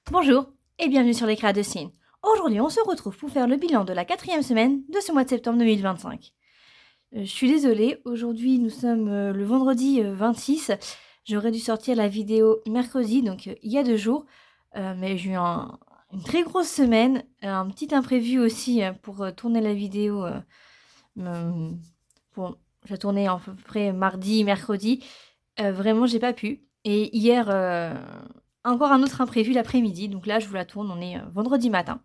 Bonjour et bienvenue sur les Créas de Cine. Aujourd'hui, on se retrouve pour faire le bilan de la 4e semaine de ce mois de septembre 2025. Je suis désolée, aujourd'hui nous sommes le vendredi 26. J'aurais dû sortir la vidéo mercredi, donc il y a 2 jours. Mais j'ai eu une très grosse semaine, un petit imprévu aussi pour tourner la vidéo. Bon, je la tournais à peu près mardi, mercredi. Vraiment, j'ai pas pu. Et hier, encore un autre imprévu l'après-midi. Donc là, je vous la tourne, on est vendredi matin.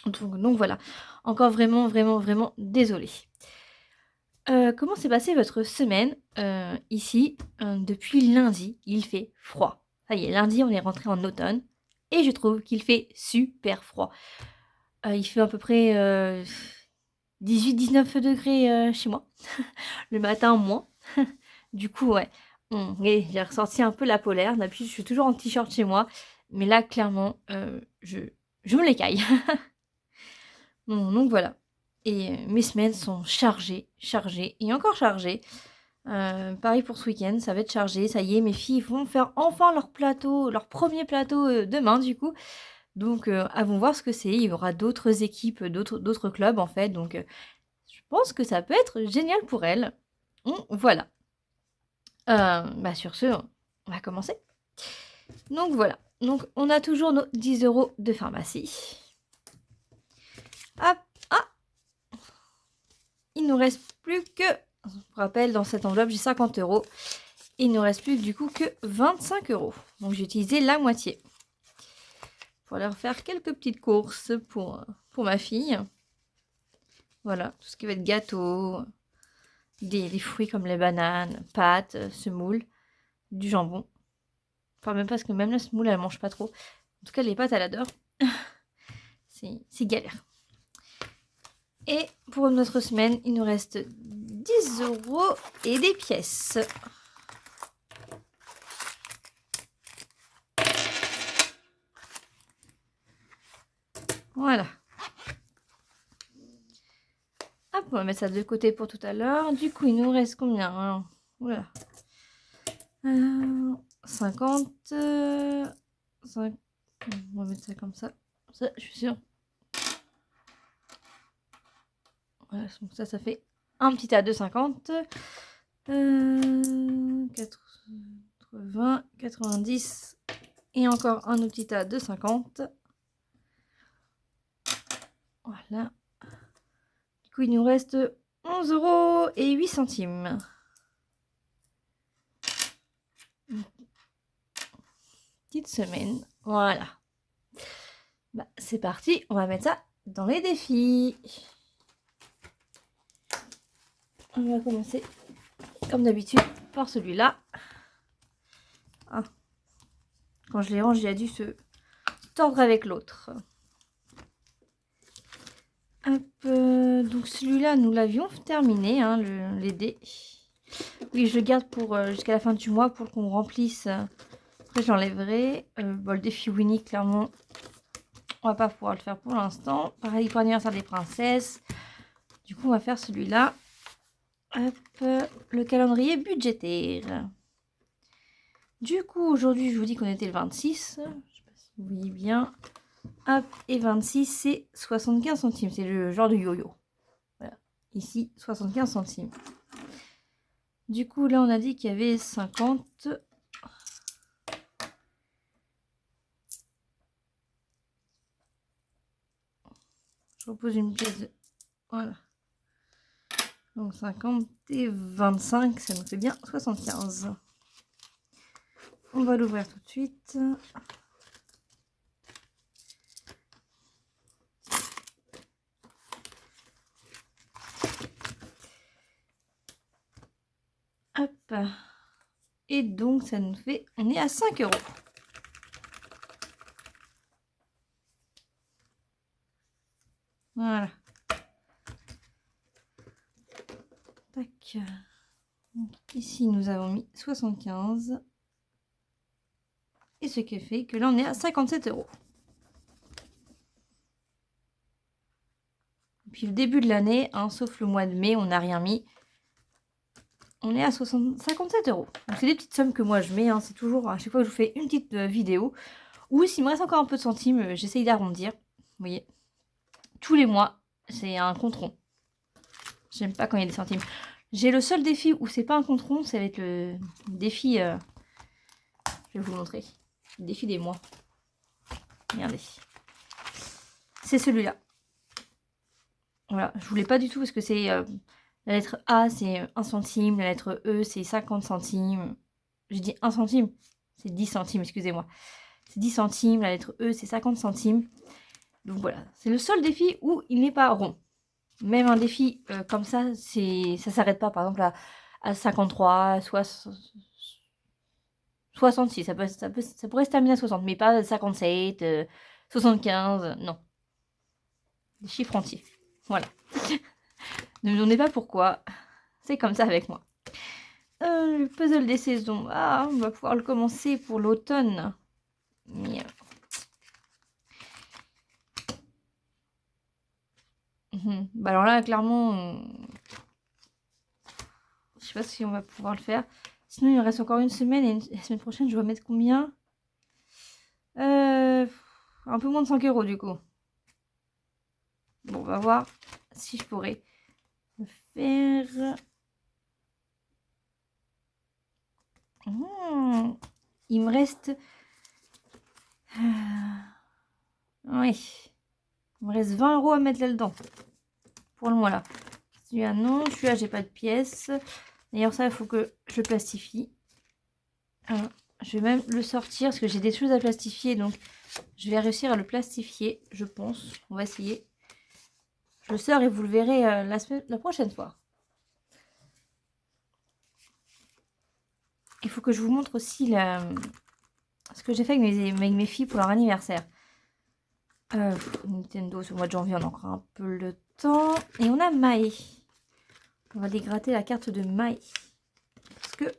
Donc voilà, encore vraiment, vraiment, vraiment désolée. Comment s'est passée votre semaine ici depuis lundi, il fait froid. Ça y est, lundi, on est rentré en automne. Et je trouve qu'il fait super froid. Il fait à peu près 18-19 degrés chez moi. Le matin, moins. Du coup, ouais. J'ai ressorti un peu la polaire. D'habitude, je suis toujours en t-shirt chez moi. Mais là, clairement, je me l'écaille. Donc voilà. Et mes semaines sont chargées et encore chargées. Pareil pour ce week-end, ça va être chargé. Ça y est, mes filles vont faire enfin leur premier plateau demain, du coup. Donc, allons voir ce que c'est. Il y aura d'autres équipes, d'autres clubs, en fait. Donc, je pense que ça peut être génial pour elles. Voilà. Sur ce, on va commencer. Donc voilà. Donc on a toujours nos 10 € de pharmacie. Hop, ah. Il nous reste plus que, je vous rappelle, dans cette enveloppe j'ai 50 €. Il ne nous reste plus du coup que 25 €. Donc j'ai utilisé la moitié. Pour leur faire quelques petites courses pour ma fille. Voilà, tout ce qui va être gâteau, des fruits comme les bananes, pâtes, semoule, du jambon. Enfin, même parce que même la semoule, elle mange pas trop. En tout cas, les pâtes, elle adore. C'est galère. Et pour notre semaine, il nous reste 10 € et des pièces. Voilà. Hop, on va mettre ça de côté pour tout à l'heure. Du coup, il nous reste combien? Voilà. 50. 5. On va mettre ça comme ça. Ça, je suis sûre. Voilà, donc ça fait un petit tas de 50. 80, 90. Et encore un autre petit tas de 50. Voilà. Du coup, il nous reste 11 € et 8 centimes. Petite semaine. Voilà. C'est parti. On va mettre ça dans les défis. On va commencer, comme d'habitude, par celui-là. Ah. Quand je les range, il a dû se tordre avec l'autre. Hop, donc celui-là, nous l'avions terminé, hein, les dés. Oui, je le garde pour jusqu'à la fin du mois pour qu'on remplisse. Après, j'enlèverai. Le défi Winnie, clairement, on va pas pouvoir le faire pour l'instant. Pareil pour l'anniversaire des princesses. Du coup, on va faire celui-là. Hop, le calendrier budgétaire. Du coup, aujourd'hui, je vous dis qu'on était le 26. Je sais pas si vous voyez bien. Hop, et 26, c'est 75 centimes. C'est le genre de yo-yo. Voilà. Ici, 75 centimes. Du coup, là, on a dit qu'il y avait 50. Je repose une pièce de... Voilà. Donc 50 et 25, ça nous fait bien 75. On va l'ouvrir tout de suite. Hop. Et donc, ça nous fait... On est à 5 €. Voilà. Tac. Donc, ici, nous avons mis 75. Et ce qui fait que là, on est à 57 €. Puis le début de l'année, hein, sauf le mois de mai, on n'a rien mis. On est à 57 €. Donc c'est des petites sommes que moi je mets. Hein, c'est toujours, à chaque fois que je vous fais une petite vidéo, Ou s'il me reste encore un peu de centimes, j'essaye d'arrondir. Vous voyez, tous les mois, c'est un compte rond. J'aime pas quand il y a des centimes. J'ai le seul défi où c'est pas un compte rond, c'est avec le défi... je vais vous montrer. Le défi des mois. Regardez. C'est celui-là. Voilà, je voulais pas du tout parce que c'est... la lettre A, c'est 1 centime. La lettre E, c'est 50 centimes. J'ai dit 1 centime. C'est 10 centimes, excusez-moi. C'est 10 centimes. La lettre E, c'est 50 centimes. Donc voilà, c'est le seul défi où il n'est pas rond. Même un défi comme ça, ça s'arrête pas. Par exemple, à 53, 66. Ça pourrait se terminer à 60, mais pas 57, 75. Non. Des chiffres entiers. Voilà. Ne me demandez pas pourquoi. C'est comme ça avec moi. Le puzzle des saisons. Ah, on va pouvoir le commencer pour l'automne. Mais... Bah alors là, clairement... Je sais pas si on va pouvoir le faire. Sinon, il me reste encore une semaine. Et la semaine prochaine, je dois mettre combien un peu moins de 5 € du coup. Bon, on va voir si je pourrais le faire... Il me reste... Oui. Il me reste 20 € à mettre là-dedans. Pour le mois là. Celui-là, non. Celui-là, j'ai pas de pièces. D'ailleurs, ça, il faut que je le plastifie. Je vais même le sortir parce que j'ai des choses à plastifier. Donc, je vais réussir à le plastifier, je pense. On va essayer. Je le sors et vous le verrez la prochaine fois. Il faut que je vous montre aussi ce que j'ai fait avec mes filles pour leur anniversaire. Nintendo, ce mois de janvier, on a encore un peu le temps. Et on a Mai. On va dégratter la carte de Mai. Parce que,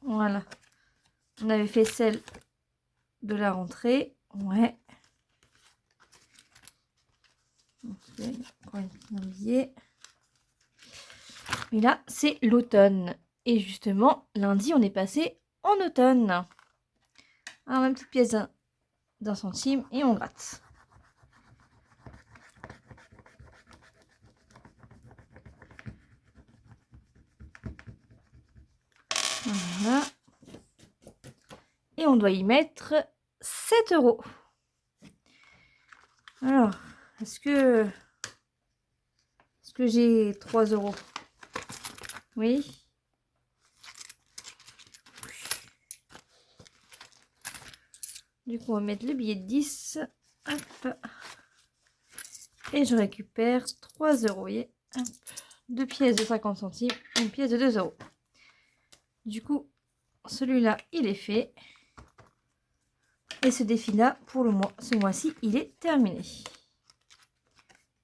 voilà. On avait fait celle de la rentrée. Ouais. Ok, encore un billet. Mais là, c'est l'automne. Et justement, lundi, on est passé en automne. Alors, même petite pièce d'1 centime et on gratte. Voilà. Et on doit y mettre 7 €. Alors, est-ce que j'ai 3 €? Oui. Du coup, on va mettre le billet de 10. Hop. Et je récupère 3 €. Vous voyez, hop. 2 pièces de 50 centimes, une pièce de 2 €. Du coup, celui-là, il est fait. Et ce défi-là, pour ce mois-ci, il est terminé.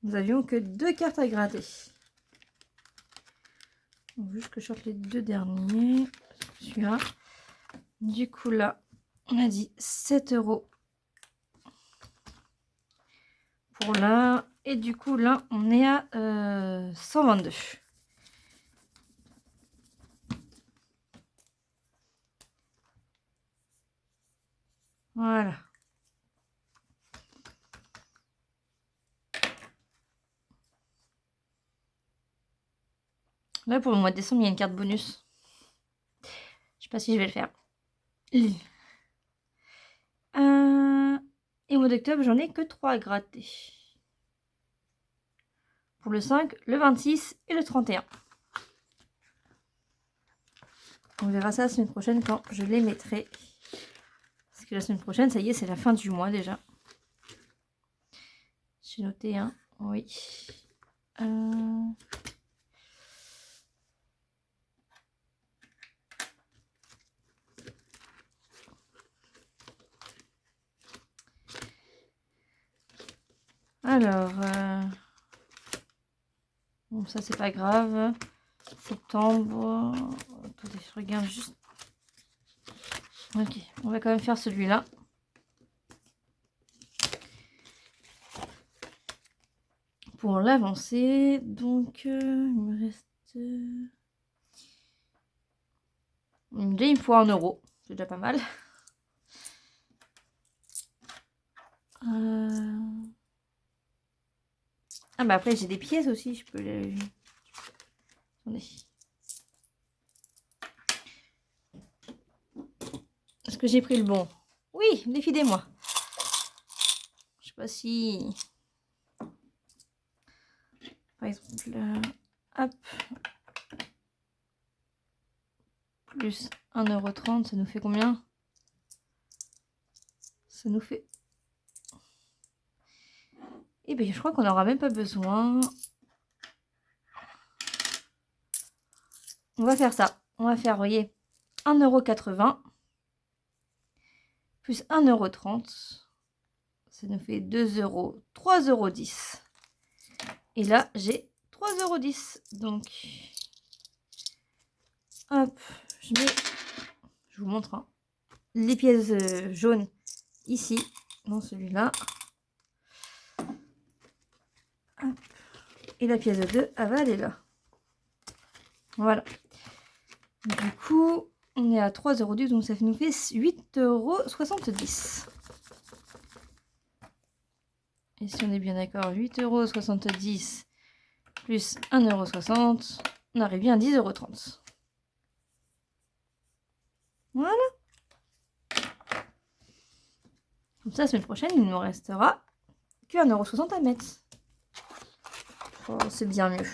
Nous avions que 2 cartes à gratter. Donc, juste que je sorte les 2 derniers. Celui-là. Du coup, là, on a dit 7 € pour là. Et du coup, là, on est à 122. Voilà. Là, pour le mois de décembre, il y a une carte bonus. Je sais pas si je vais le faire. Et au mois d'octobre, j'en ai que 3 à gratter. Pour le 5, le 26 et le 31. On verra ça la semaine prochaine quand je les mettrai. Parce que la semaine prochaine, ça y est, c'est la fin du mois déjà. J'ai noté un. Oui. Alors, bon, ça c'est pas grave. Septembre. Attendez, je regarde juste. Ok, on va quand même faire celui-là. Pour l'avancer, donc il me reste. Déjà, il me faut 1 €. C'est déjà pas mal. Ah bah après j'ai des pièces aussi, je peux les... Attendez. Est-ce que j'ai pris le bon? Oui, défidez-moi. Je sais pas si... Par exemple, hop. Plus 1,30 €, ça nous fait combien? Ça nous fait... Eh bien, je crois qu'on n'aura même pas besoin. On va faire ça. On va faire, vous voyez, 1,80 € plus 1,30 €. Ça nous fait 2 €, 3,10 €. Et là, j'ai 3,10 €. Donc, hop, je mets... Je vous montre, hein, les pièces jaunes ici, dans celui-là. Et la pièce de 2, elle va aller là. Voilà. Du coup, on est à 3,10 €, donc ça nous fait 8,70 €. Et si on est bien d'accord, 8,70 € plus 1,60 €, on arrive bien à 10,30 €. Voilà. Comme ça, la semaine prochaine, il ne nous restera que 1,60 € à mettre. Oh, c'est bien mieux.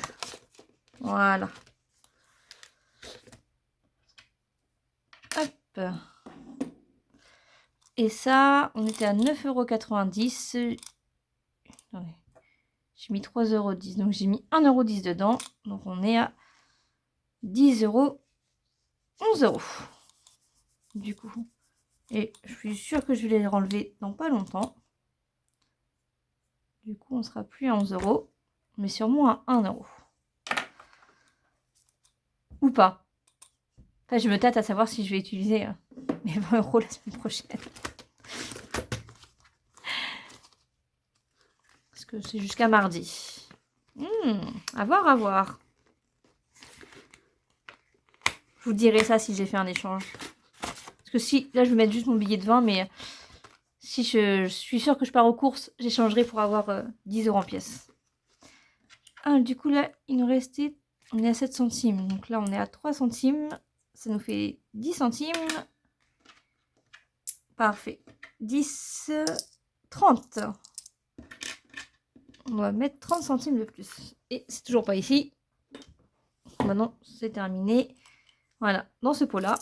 Voilà. Hop. Et ça, on était à 9,90 €. J'ai mis 3,10 €, donc j'ai mis 1,10 € dedans. Donc on est à 10 €, 11 €. Du coup. Et je suis sûre que je vais les renlever dans pas longtemps. Du coup, on sera plus à 11 €, mais sûrement à 1 €. Ou pas. Enfin, je me tâte à savoir si je vais utiliser mes 20 € la semaine prochaine. Parce que c'est jusqu'à mardi. À voir, à voir. Je vous dirai ça si j'ai fait un échange. Parce que si, là je vais mettre juste mon billet de 20, mais si je suis sûre que je pars aux courses, j'échangerai pour avoir 10 € en pièces. Ah, du coup là, il nous restait, on est à 7 centimes. Donc là on est à 3 centimes. Ça nous fait 10 centimes. Parfait. 10, 30. On va mettre 30 centimes de plus. Et c'est toujours pas ici. Maintenant, c'est terminé. Voilà, dans ce pot-là.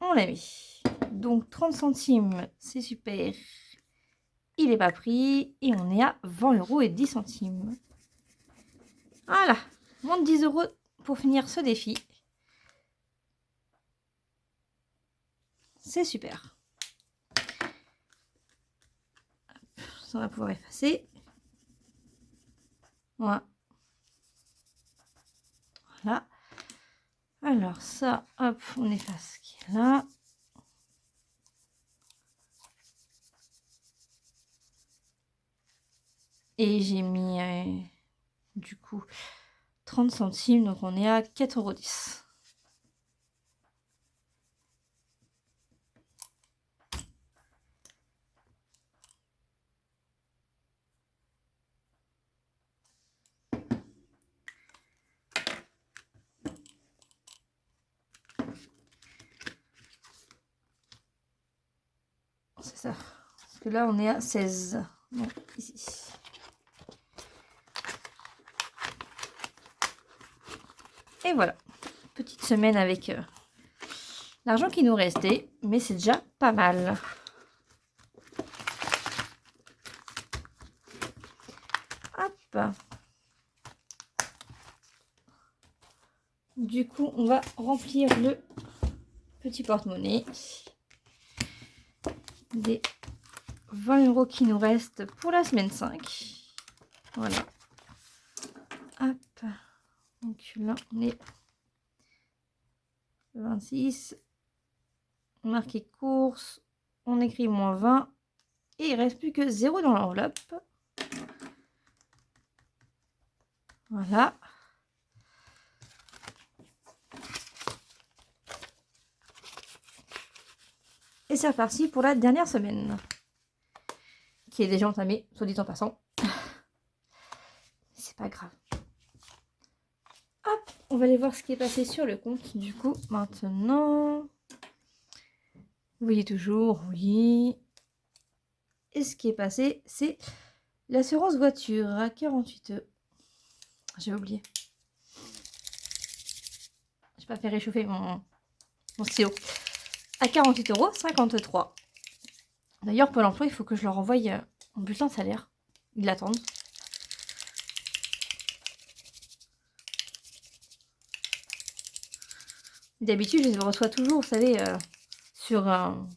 On l'a mis. Donc 30 centimes, c'est super. Il n'est pas pris. Et on est à 20 € et 10 centimes. Voilà. Moins de 10 € pour finir ce défi. C'est super. Ça, on va pouvoir effacer. Voilà. Voilà. Alors ça, hop, on efface ce qui est là. Et j'ai mis, du coup, 30 centimes. Donc on est à 4,10 €. C'est ça. Parce que là, on est à 16. Donc, ici. Et voilà. Petite semaine avec l'argent qui nous restait. Mais c'est déjà pas mal. Hop. Du coup, on va remplir le petit porte-monnaie des 20 € qui nous restent pour la semaine 5. Voilà. Hop. Donc là, on est 26. Marqué course. On écrit moins 20. Et il ne reste plus que 0 dans l'enveloppe. Voilà. Et Et c'est reparti pour la dernière semaine. Qui est déjà entamée, soit dit en passant. C'est pas grave. Hop, on va aller voir ce qui est passé sur le compte. Du coup, maintenant... Vous voyez toujours, oui. Et ce qui est passé, c'est l'assurance voiture à 48 €. J'ai oublié. J'ai pas fait réchauffer mon stylo. À 48,53 €. D'ailleurs, Pôle emploi, il faut que je leur envoie mon bulletin de salaire. Ils l'attendent. D'habitude, je les reçois toujours, vous savez, sur un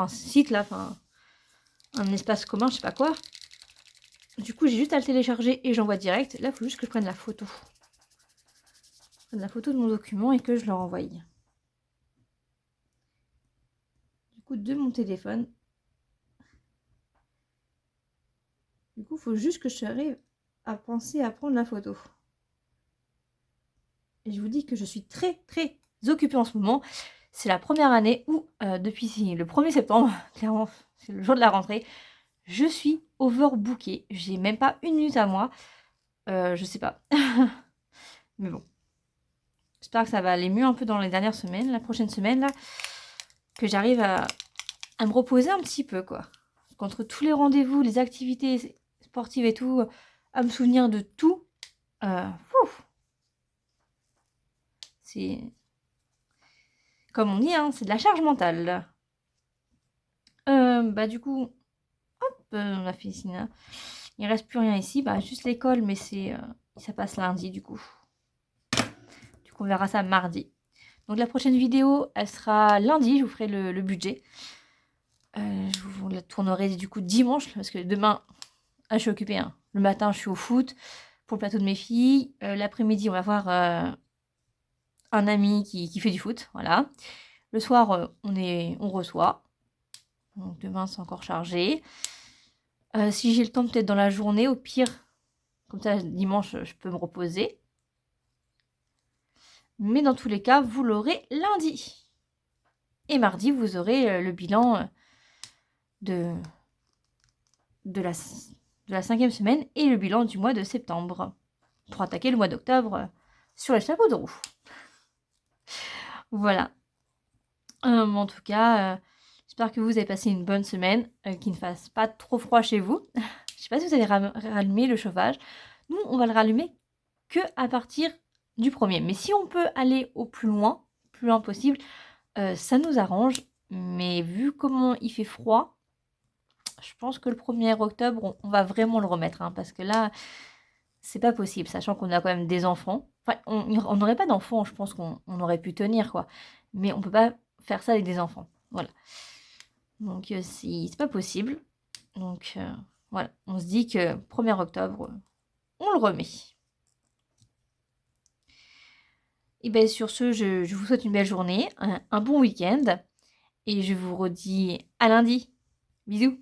site, là, enfin, un espace commun, je sais pas quoi. Du coup, j'ai juste à le télécharger et j'envoie direct. Là, il faut juste que je prenne la photo. Je prenne la photo de mon document et que je leur envoie. Du coup, de mon téléphone. Du coup, il faut juste que j'arrive à penser à prendre la photo. Et je vous dis que je suis très, très occupée en ce moment. C'est la première année où, depuis le 1er septembre, clairement, c'est le jour de la rentrée, je suis overbookée. J'ai même pas une minute à moi. Je sais pas. Mais bon. J'espère que ça va aller mieux un peu dans les dernières semaines, la prochaine semaine, là. Que j'arrive à me reposer un petit peu, quoi. Qu'entre tous les rendez-vous, les activités sportives et tout, à me souvenir de tout. C'est... Comme on dit, hein, c'est de la charge mentale. Bah du coup, hop, on a fait ici. Hein. Il reste plus rien ici. Bah juste l'école, mais ça passe lundi du coup. Du coup, on verra ça mardi. Donc la prochaine vidéo, elle sera lundi. Je vous ferai le budget. Je vous la tournerai du coup dimanche parce que demain, je suis occupée. Hein. Le matin, je suis au foot pour le plateau de mes filles. L'après-midi, on va voir un ami qui fait du foot. Voilà. Le soir, on reçoit. Donc demain, c'est encore chargé. Si j'ai le temps, peut-être dans la journée, au pire, comme ça, dimanche, je peux me reposer. Mais dans tous les cas, vous l'aurez lundi. Et mardi, vous aurez le bilan de la 5e semaine et le bilan du mois de septembre. Pour attaquer le mois d'octobre sur les chapeaux de roue. Voilà. En tout cas, j'espère que vous avez passé une bonne semaine, qu'il ne fasse pas trop froid chez vous. Je ne sais pas si vous allez rallumer le chauffage. Nous, on va le rallumer que à partir du 1er. Mais si on peut aller au plus loin possible, ça nous arrange. Mais vu comment il fait froid, je pense que le 1er octobre, on va vraiment le remettre. Hein, parce que là, c'est pas possible, sachant qu'on a quand même des enfants. Enfin, on n'aurait pas d'enfants, je pense qu'on aurait pu tenir, quoi. Mais on peut pas faire ça avec des enfants. Voilà. Donc, c'est pas possible. Donc, voilà. On se dit que 1er octobre, on le remet. Et bien, sur ce, je vous souhaite une belle journée, un bon week-end. Et je vous redis à lundi. Bisous.